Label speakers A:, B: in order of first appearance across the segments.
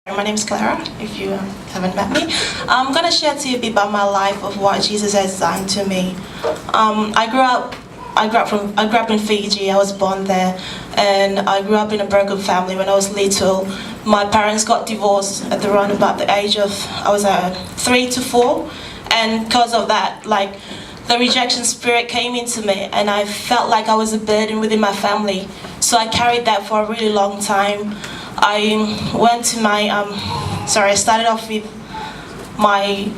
A: My name is Kelera, if you haven't met me. I'm going to share to you a bit about my life of what Jesus has done to me. I grew up in Fiji. I was born there, and I grew up in a broken family. When I was little, my parents got divorced at around about the age of 3 to 4, and because of that, the rejection spirit came into me, and I felt like I was a burden within my family. So I carried that for a really long time. I went to I started off with my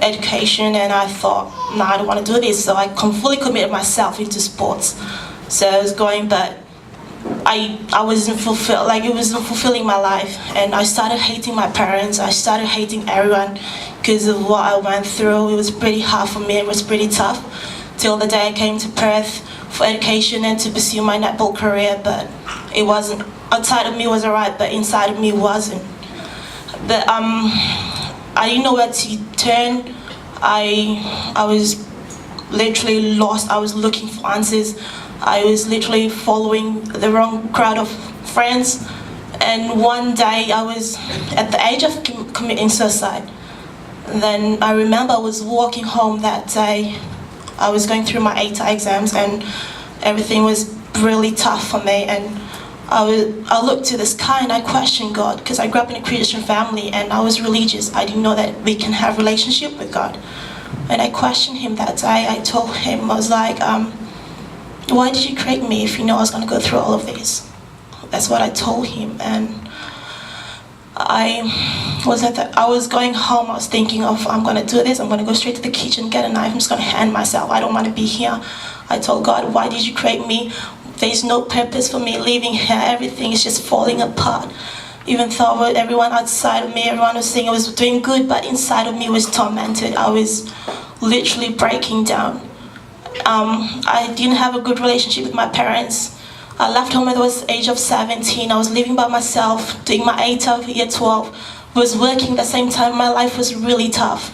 A: education, and I thought, no, I don't want to do this. So I fully committed myself into sports. So I was going, but I wasn't fulfilled, it wasn't fulfilling my life. And I started hating my parents. I started hating everyone because of what I went through. It was pretty hard for me. It was pretty tough till the day I came to Perth for education and to pursue my netball career. But it wasn't, outside of me was alright, but inside of me wasn't. But I didn't know where to turn. I was literally lost. I was looking for answers. I was literally following the wrong crowd of friends. And one day I was at the age of committing suicide. And then I remember I was walking home that day. I was going through my ATAR exams, and everything was really tough for me. And I looked to the sky and I questioned God, because I grew up in a Christian family and I was religious. I didn't know that we can have a relationship with God. And I questioned Him that day. I told Him, I was like, why did you create me if you know I was going to go through all of this? That's what I told Him. And I was going home. I was thinking of, I'm going to do this. I'm going to go straight to the kitchen, get a knife. I'm just going to hand myself. I don't want to be here. I told God, why did you create me? There's no purpose for me living here. Everything is just falling apart. Even though everyone outside of me, everyone was saying I was doing good, but inside of me was tormented. I was literally breaking down. I didn't have a good relationship with my parents. I left home at the age of 17. I was living by myself, doing my ATAR for year 12. Was working at the same time. My life was really tough.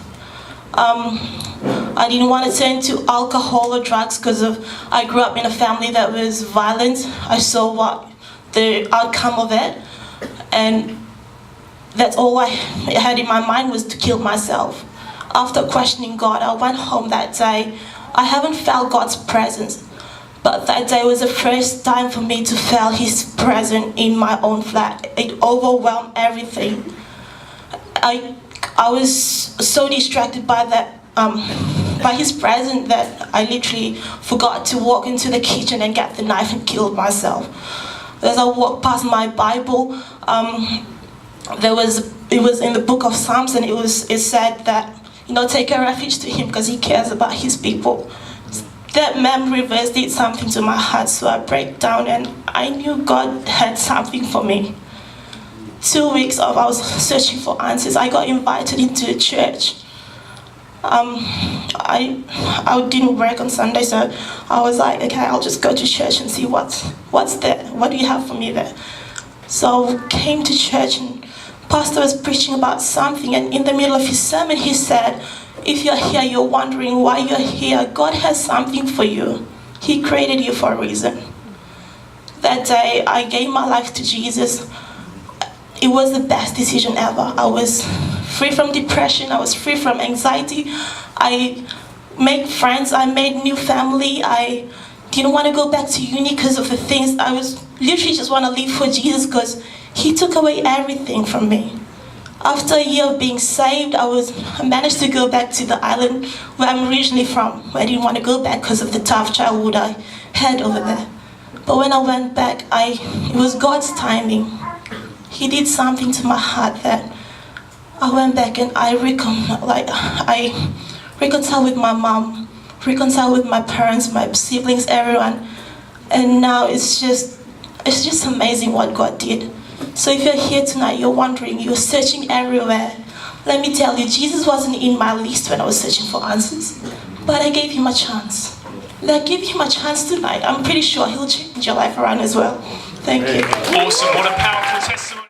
A: I didn't want to turn to alcohol or drugs because I grew up in a family that was violent. I saw what the outcome of it, and that's all I had in my mind was to kill myself. After questioning God, I went home that day. I haven't felt God's presence, but that day was the first time for me to feel His presence in my own flat. It overwhelmed everything. I was so distracted by that, by His presence, that I literally forgot to walk into the kitchen and get the knife and kill myself. As I walked past my Bible, it was in the book of Psalms, and it said that, take a refuge to Him because He cares about His people. That memory verse did something to my heart, so I broke down, and I knew God had something for me. 2 weeks I was searching for answers. I got invited into a church. I didn't work on Sunday, so I was like, okay, I'll just go to church and see what's there. What do you have for me there? So I came to church, and pastor was preaching about something, and in the middle of his sermon he said, if you're here, you're wondering why you're here, God has something for you. He created you for a reason. That day I gave my life to Jesus. It was the best decision ever. I was free from depression. I was free from anxiety. I made friends. I made new family. I didn't want to go back to uni because of the things. I was literally just want to live for Jesus because He took away everything from me. After a year of being saved, I managed to go back to the island where I'm originally from. I didn't want to go back because of the tough childhood I had over there. But when I went back, it was God's timing. He did something to my heart that I went back, and I reconciled with my mom, reconciled with my parents, my siblings, everyone. And now it's just amazing what God did. So if you're here tonight, you're wondering, you're searching everywhere, let me tell you, Jesus wasn't in my list when I was searching for answers, but I gave Him a chance. I give Him a chance tonight. I'm pretty sure He'll change your life around as well. Thank you.
B: Awesome. What a powerful testimony.